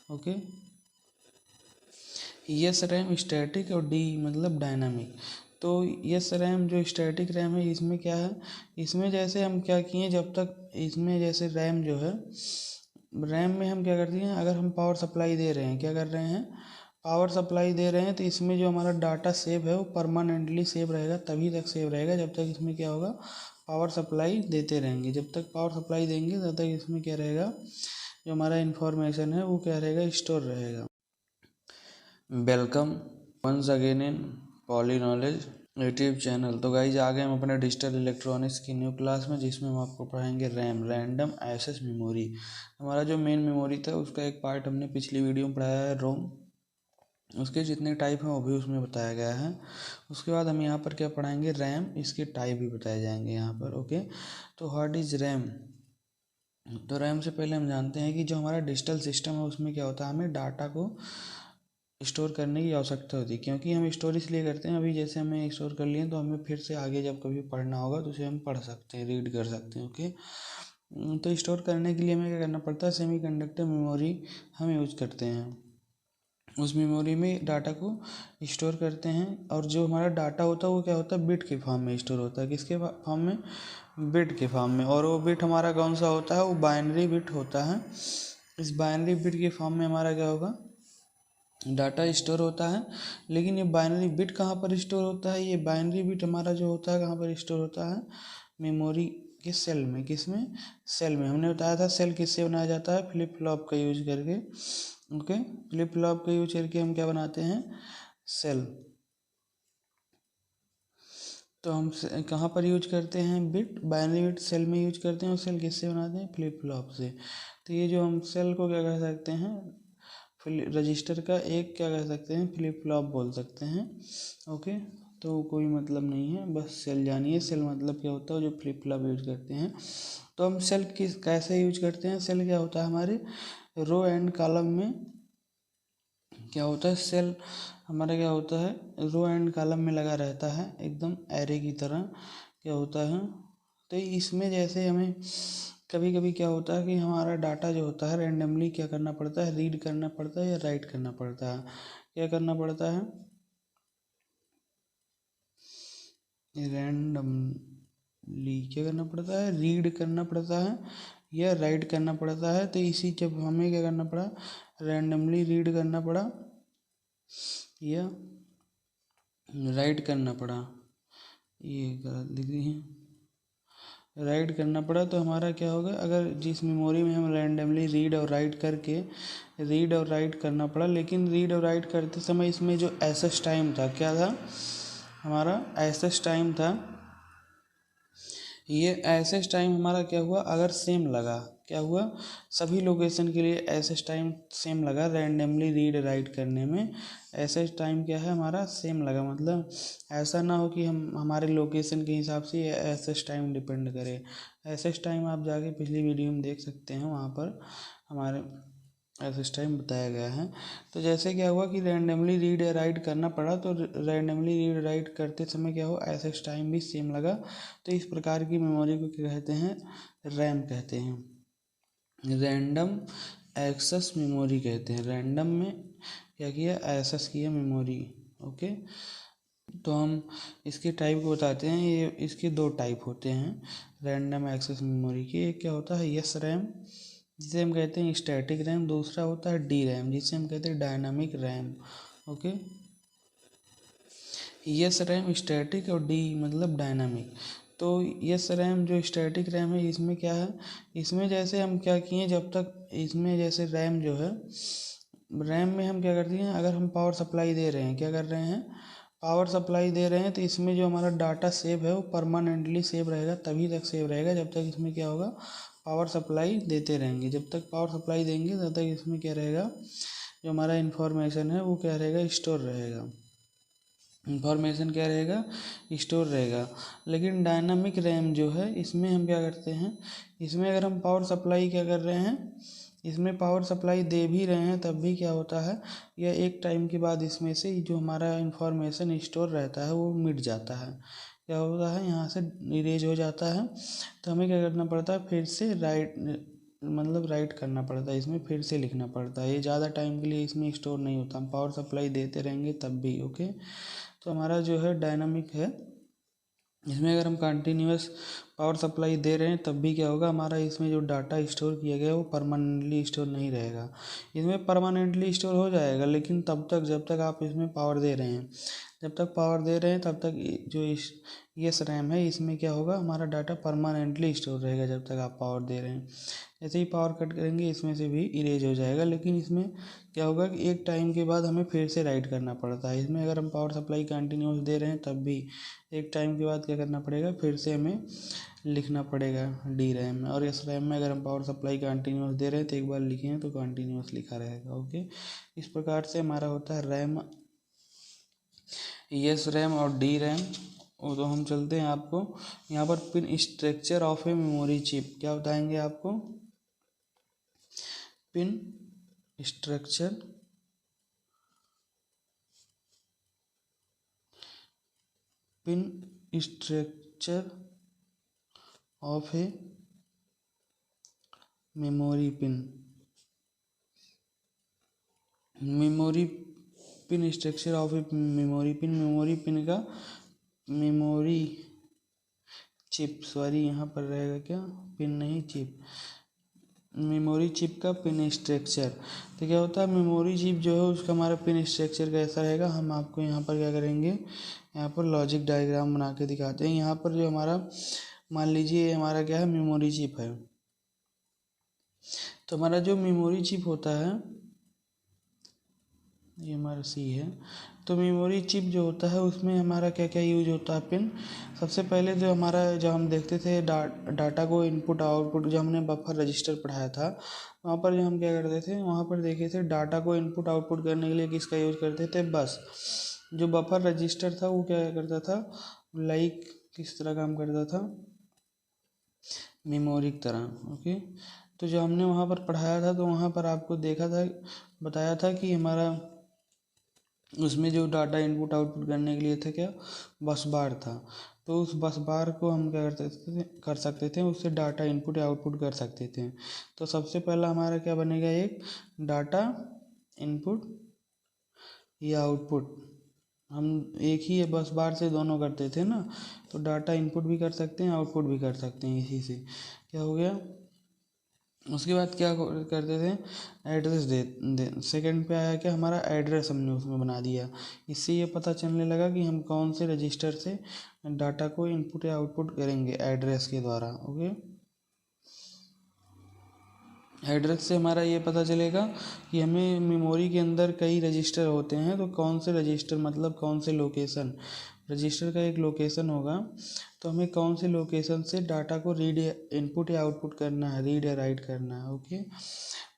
Okay. Yes RAM static और D मतलब dynamic. तो यस रैम जो स्टैटिक रैम है इसमें क्या है, इसमें जैसे हम क्या किए, जब तक इसमें जैसे रैम जो है, रैम में हम क्या करते हैं, अगर हम पावर सप्लाई दे रहे हैं, क्या कर रहे हैं, पावर सप्लाई दे रहे हैं, तो इसमें जो हमारा डाटा सेव है वो परमानेंटली सेव रहेगा, तभी तक सेव रहेगा जब तक इसमें क्या होगा, पावर सप्लाई देते रहेंगे। जब तक पावर सप्लाई देंगे तब तक इसमें क्या रहेगा, जो हमारा इन्फॉर्मेशन है वो क्या रहेगा, स्टोर रहेगा। Welcome once again in poly knowledge YouTube channel. तो गाइज आ गए हम अपने डिजिटल इलेक्ट्रॉनिक्स की न्यू क्लास में, जिसमें हम आपको पढ़ाएंगे रैम, रैंडम एक्सेस मेमोरी। हमारा जो मेन मेमोरी था उसका एक पार्ट हमने पिछली वीडियो में पढ़ाया है, रोम। उसके जितने टाइप हैं वो भी उसमें बताया गया है। उसके बाद हम यहाँ पर क्या पढ़ाएंगे, रैम, इसके टाइप भी बताए जाएंगे यहाँ पर। ओके, तो व्हाट इज़ रैम। तो रैम से पहले हम जानते हैं कि जो हमारा डिजिटल सिस्टम है उसमें क्या होता है, हमें डाटा को स्टोर करने की आवश्यकता होती है। क्योंकि हम स्टोर इसलिए करते हैं, अभी जैसे हमें स्टोर कर लिए तो हमें फिर से आगे जब कभी पढ़ना होगा तो उसे हम पढ़ सकते हैं, रीड कर सकते हैं। ओके, तो स्टोर करने के लिए हमें क्या करना पड़ता है, सेमीकंडक्टर मेमोरी हम यूज करते हैं। उस मेमोरी में डाटा को स्टोर करते हैं, और जो हमारा डाटा होता है वो क्या होता है, बिट के फॉर्म में स्टोर होता है। किसके फॉर्म में, बिट के फॉर्म में। और वो बिट हमारा कौन सा होता है, वो बाइनरी बिट होता है। इस बाइनरी बिट के फॉर्म में हमारा क्या होगा, डाटा स्टोर होता है। लेकिन ये बाइनरी बिट कहाँ पर स्टोर होता है, ये बाइनरी बिट हमारा जो होता है कहाँ पर स्टोर होता है, मेमोरी के सेल में। किस में, सेल में। हमने बताया था सेल किससे बनाया जाता है, फ्लिप फ्लॉप का यूज करके। ओके, फ्लिप फ्लॉप का यूज करके हम क्या बनाते हैं, सेल। तो हम कहाँ पर यूज करते हैं, बिट, बाइनरी बिट सेल में यूज करते हैं। और सेल किससे बनाते हैं, फ्लिप फ्लॉप से। तो ये जो हम सेल को क्या कह सकते हैं, रजिस्टर का एक क्या कह सकते हैं, फ्लिप फ्लॉप बोल सकते हैं। ओके, तो कोई मतलब नहीं है, बस सेल जानिए। सेल मतलब क्या होता है, जो फ्लिप फ्लॉप यूज करते हैं। तो हम सेल किस कैसे यूज करते हैं, सेल क्या होता है, हमारे रो एंड कॉलम में क्या होता है, सेल हमारा क्या होता है, रो एंड कॉलम में लगा रहता है, एकदम एरे की तरह क्या होता है। तो इसमें जैसे हमें कभी कभी क्या होता है कि हमारा डाटा जो होता है रैंडमली क्या करना पड़ता है, रीड करना पड़ता है या राइट करना पड़ता है। क्या करना पड़ता है, रैंडमली क्या करना पड़ता है, रीड करना पड़ता है या राइट करना पड़ता है। तो इसी जब हमें क्या करना पड़ा, रैंडमली रीड करना पड़ा या राइट करना पड़ा, ये गलत लिख दी है, राइट करना पड़ा। तो हमारा क्या होगा, अगर जिस मेमोरी में हम रैंडमली रीड और राइट करके, रीड और राइट करना पड़ा, लेकिन रीड और राइट करते समय इसमें जो एक्सेस टाइम था, क्या था हमारा, एक्सेस टाइम था। ये एक्सेस टाइम हमारा क्या हुआ, अगर सेम लगा, क्या हुआ, सभी लोकेशन के लिए एक्सेस टाइम सेम लगा, रैंडमली रीड राइट करने में एक्सेस टाइम क्या है हमारा, सेम लगा। मतलब ऐसा ना हो कि हम हमारे लोकेशन के हिसाब से एक्सेस टाइम डिपेंड करे। एक्सेस टाइम आप जाके पिछली वीडियो में देख सकते हैं, वहाँ पर हमारे एक्सेस टाइम बताया गया है। तो जैसे क्या हुआ कि रैंडमली रीड या राइट करना पड़ा, तो रैंडमली रीड राइट करते समय क्या हुआ, एक्सेस टाइम भी सेम लगा। तो इस प्रकार की मेमोरी को क्या कहते हैं, रैम कहते हैं, रैंडम एक्सेस मेमोरी कहते हैं। रैंडम में क्या किया, एक्सेस किया मेमोरी। ओके, तो हम इसके टाइप को बताते हैं। ये इसके दो टाइप होते हैं रैंडम एक्सेस मेमोरी के। एक क्या होता है, यस रैम, जिसे हम कहते हैं स्टैटिक रैम। दूसरा होता है डी रैम, जिसे हम कहते हैं dynamic RAM. Okay, yes RAM static और डी मतलब डायनामिक। तो यस रैम जो स्टैटिक रैम है इसमें क्या है, इसमें जैसे हम क्या किए, जब तक इसमें जैसे रैम जो है, रैम में हम क्या करते हैं, अगर हम पावर सप्लाई दे रहे हैं, क्या कर रहे हैं, पावर सप्लाई दे रहे हैं, तो इसमें जो हमारा डाटा सेव है वो परमानेंटली सेव रहेगा, तभी तक सेव रहेगा जब तक इसमें क्या होगा, पावर सप्लाई देते रहेंगे। जब तक पावर सप्लाई देंगे तब तक इसमें क्या रहेगा, जो हमारा इन्फॉर्मेशन है वो क्या रहेगा, स्टोर रहेगा। इंफॉर्मेशन क्या रहेगा, स्टोर रहेगा। लेकिन डायनामिक रैम जो है, इसमें हम क्या करते हैं, इसमें अगर हम पावर सप्लाई क्या कर रहे हैं, इसमें पावर सप्लाई दे भी रहे हैं तब भी क्या होता है, यह एक टाइम के बाद इसमें से जो हमारा इंफॉर्मेशन स्टोर रहता है वो मिट जाता है। क्या होता है, यहाँ से इरेज हो जाता है। तो हमें क्या करना पड़ता है, फिर से मतलब राइट करना पड़ता है, इसमें फिर से लिखना पड़ता है, ये ज़्यादा टाइम के लिए इसमें स्टोर नहीं होता, हम पावर सप्लाई देते रहेंगे तब भी। ओके, तो हमारा जो है डायनामिक है, इसमें अगर हम कंटिन्यूस पावर सप्लाई दे रहे हैं तब भी क्या होगा, हमारा इसमें जो डाटा स्टोर किया गया है वो परमानेंटली स्टोर नहीं रहेगा। इसमें परमानेंटली स्टोर हो जाएगा, लेकिन तब तक जब तक आप इसमें पावर दे रहे हैं, जब तक पावर दे रहे हैं तब तक जो ये रैम है इसमें क्या होगा, हमारा डाटा परमानेंटली स्टोर रहेगा जब तक आप पावर दे रहे हैं। जैसे ही पावर कट करेंगे इसमें से भी इरेज हो जाएगा, लेकिन इसमें क्या होगा कि एक टाइम के बाद हमें फिर से राइट करना पड़ता है। इसमें अगर हम पावर सप्लाई कंटिन्यूस दे रहे हैं तब भी एक टाइम के बाद क्या करना पड़ेगा, फिर से हमें लिखना पड़ेगा डी रैम में। और इस रैम में अगर हम पावर सप्लाई कंटिन्यूस दे रहे हैं तो एक बार लिखे हैं तो कंटिन्यूस लिखा रहेगा। ओके, इस प्रकार से हमारा होता है रैम, यस रैम और डी रैम। वो तो हम चलते हैं आपको यहाँ पर pin structure of a memory chip क्या बताएंगे आपको, pin structure of a memory pin, memory pin structure of a memory pin, memory pin का मेमोरी चिप, सॉरी यहाँ पर रहेगा क्या, पिन नहीं चिप, मेमोरी चिप का पिन स्ट्रक्चर। तो क्या होता है, मेमोरी चिप जो है उसका हमारा पिन स्ट्रक्चर कैसा रहेगा, हम आपको यहाँ पर क्या करेंगे, यहाँ पर लॉजिक डायग्राम बना के दिखाते हैं। यहाँ पर जो हमारा मान लीजिए हमारा क्या है, मेमोरी चिप है, तो हमारा जो मेमोरी चिप होता है ये हमारा सी है, तो मेमोरी चिप जो होता है उसमें हमारा क्या क्या यूज होता है पिन। सबसे पहले जो हमारा, जब हम देखते थे डाटा को इनपुट आउटपुट, जो हमने बफर रजिस्टर पढ़ाया था वहाँ पर जो हम क्या करते थे, वहाँ पर देखे थे डाटा को इनपुट आउटपुट करने के लिए किसका यूज करते थे, बस जो बफर रजिस्टर था वो क्या करता था, लाइक किस तरह काम करता था, मेमोरी की तरह। ओके, तो जो हमने वहाँ पर पढ़ाया था तो वहाँ पर आपको देखा था, बताया था कि हमारा उसमें जो डाटा इनपुट आउटपुट करने के लिए था क्या, बस बार था। तो उस बस बार को हम क्या कर सकते थे, उससे डाटा इनपुट या आउटपुट कर सकते थे। तो सबसे पहला हमारा क्या बनेगा, एक डाटा इनपुट या आउटपुट, हम एक ही बस बार से दोनों करते थे ना, तो डाटा इनपुट भी कर सकते हैं आउटपुट भी कर सकते हैं, इसी से क्या हो गया। उसके बाद क्या करते थे, एड्रेस दे सेकंड पे आया क्या, हमारा एड्रेस हमने उसमें बना दिया। इससे ये पता चलने लगा कि हम कौन से रजिस्टर से डाटा को इनपुट या आउटपुट करेंगे, एड्रेस के द्वारा। ओके, एड्रेस से हमारा ये पता चलेगा कि हमें मेमोरी के अंदर कई रजिस्टर होते हैं, तो कौन से रजिस्टर मतलब कौन से लोकेशन, रजिस्टर का एक लोकेशन होगा, तो हमें कौन से लोकेशन से डाटा को रीड इनपुट या आउटपुट करना है, रीड या राइट करना है। ओके,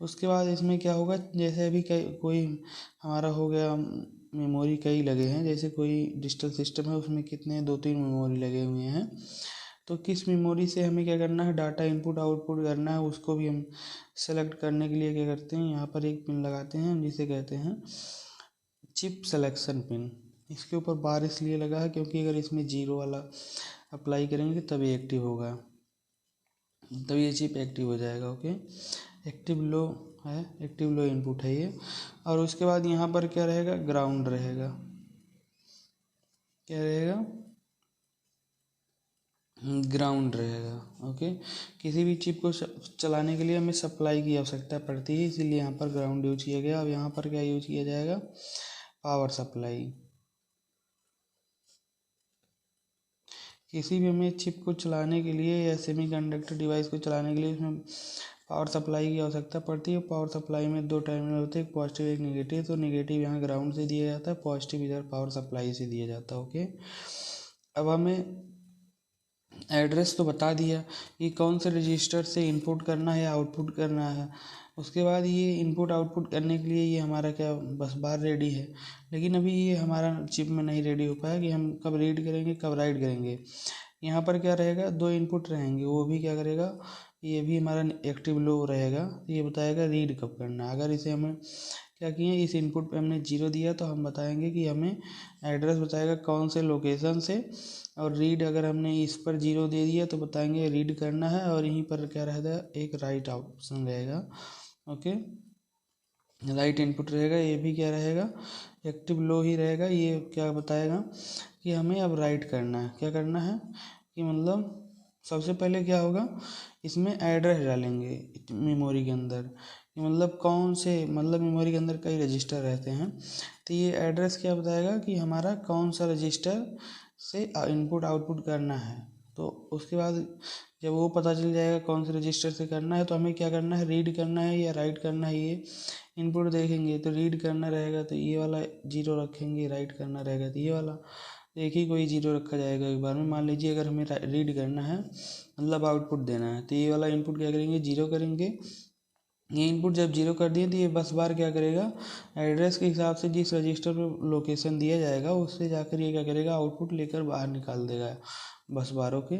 उसके बाद इसमें क्या होगा, जैसे अभी कोई हमारा हो गया, मेमोरी कई लगे हैं, जैसे कोई डिजिटल सिस्टम है उसमें कितने 2-3 मेमोरी लगे हुए हैं, तो किस मेमोरी से हमें क्या करना है, डाटा इनपुट आउटपुट करना है, उसको भी हम सेलेक्ट करने के लिए क्या करते हैं, यहाँ पर एक पिन लगाते हैं जिसे कहते हैं चिप सेलेक्शन पिन। इसके ऊपर बार इसलिए लगा है क्योंकि अगर इसमें जीरो वाला अप्लाई करेंगे तभी एक्टिव होगा, तब ये चिप एक्टिव हो जाएगा। ओके, एक्टिव लो है, एक्टिव लो इनपुट है ये। और उसके बाद यहाँ पर क्या रहेगा, ग्राउंड रहेगा, क्या रहेगा, ग्राउंड रहेगा। ओके, किसी भी चिप को चलाने के लिए हमें सप्लाई की आवश्यकता पड़ती है, इसीलिए यहाँ पर ग्राउंड यूज किया गया। अब यहाँ पर क्या यूज किया जाएगा, पावर सप्लाई। किसी भी हमें चिप को चलाने के लिए या सेमीकंडक्टर डिवाइस को चलाने के लिए उसमें पावर सप्लाई की आवश्यकता पड़ती है। पावर सप्लाई में 2 टर्मिनल होते हैं, एक पॉजिटिव एक नेगेटिव। तो नेगेटिव यहाँ ग्राउंड से दिया जाता है, पॉजिटिव इधर पावर सप्लाई से दिया जाता है। ओके, अब हमें एड्रेस तो बता दिया कि कौन से रजिस्टर से इनपुट करना है या आउटपुट करना है। उसके बाद ये इनपुट आउटपुट करने के लिए ये हमारा क्या बस बार रेडी है, लेकिन अभी ये हमारा चिप में नहीं रेडी हो पाया कि हम कब रीड करेंगे कब राइट करेंगे। यहाँ पर क्या रहेगा, 2 इनपुट रहेंगे, वो भी क्या करेगा, ये भी हमारा एक्टिव लो रहेगा, ये बताएगा रीड कब करना है। अगर इसे हमें क्या किए, इस इनपुट पे हमने 0 दिया तो हम बताएंगे कि हमें एड्रेस बताएगा कौन से लोकेशन से, और रीड अगर हमने इस पर 0 दे दिया तो बताएंगे रीड करना है, और यहीं पर क्या रहेगा, एक राइट ऑप्शन रहेगा। ओके, राइट इनपुट रहेगा, ये भी क्या रहेगा, एक्टिव लो ही रहेगा। ये क्या बताएगा कि हमें अब राइट करना है। क्या करना है कि मतलब सबसे पहले क्या होगा, इसमें एड्रेस डालेंगे मेमोरी के अंदर, कि मतलब कौन से, मतलब मेमोरी के अंदर कई रजिस्टर रहते हैं, तो ये एड्रेस क्या बताएगा कि हमारा कौन सा रजिस्टर से इनपुट आउटपुट करना है। तो उसके बाद जब वो पता चल जाएगा कौन से रजिस्टर से करना है, तो हमें क्या करना है, रीड करना है या राइट करना है। ये इनपुट देखेंगे तो रीड करना रहेगा तो ये वाला 0 रखेंगे, राइट करना रहेगा तो ये वाला, एक ही कोई 0 रखा जाएगा एक बार में। मान लीजिए अगर हमें रीड करना है, मतलब आउटपुट देना है, तो ये वाला इनपुट क्या करेंगे, 0 करेंगे। ये इनपुट जब 0 कर दिए तो ये बस बार क्या करेगा, एड्रेस के हिसाब से जिस रजिस्टर पर लोकेशन दिया जाएगा उससे जाकर ये क्या करेगा, आउटपुट लेकर बाहर निकाल देगा बस बारों के।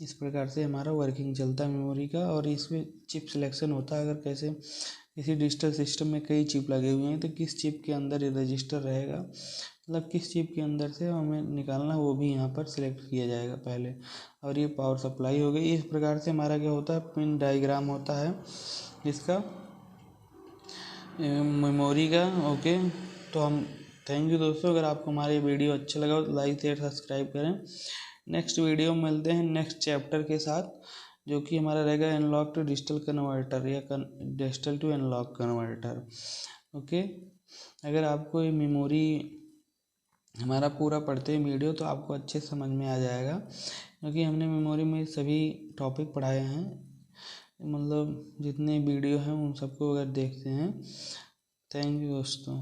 इस प्रकार से हमारा वर्किंग चलता है मेमोरी का। और इसमें चिप सिलेक्शन होता है, अगर कैसे किसी डिजिटल सिस्टम में कई चिप लगे हुए हैं तो किस चिप के अंदर ये रजिस्टर रहेगा, मतलब किस चिप के अंदर से हमें निकालना, वो भी यहाँ पर सिलेक्ट किया जाएगा पहले। और ये पावर सप्लाई हो गई। इस प्रकार से हमारा क्या होता है, पिन डायग्राम होता है इसका मेमोरी का। ओके, तो हम थैंक यू दोस्तों। अगर आपको हमारी वीडियो अच्छा लगा तो लाइक शेयर सब्सक्राइब करें। नेक्स्ट वीडियो में मिलते हैं नेक्स्ट चैप्टर के साथ, जो कि हमारा रहेगा एनालॉग टू डिजिटल कन्वर्टर या digital to analog converter. Okay, अगर आपको ये मेमोरी हमारा पूरा पढ़ते हैं वीडियो तो आपको अच्छे समझ में आ जाएगा, क्योंकि हमने मेमोरी में सभी टॉपिक पढ़ाए हैं, मतलब जितने वीडियो हैं उन सबको अगर देखते हैं। थैंक यू दोस्तों।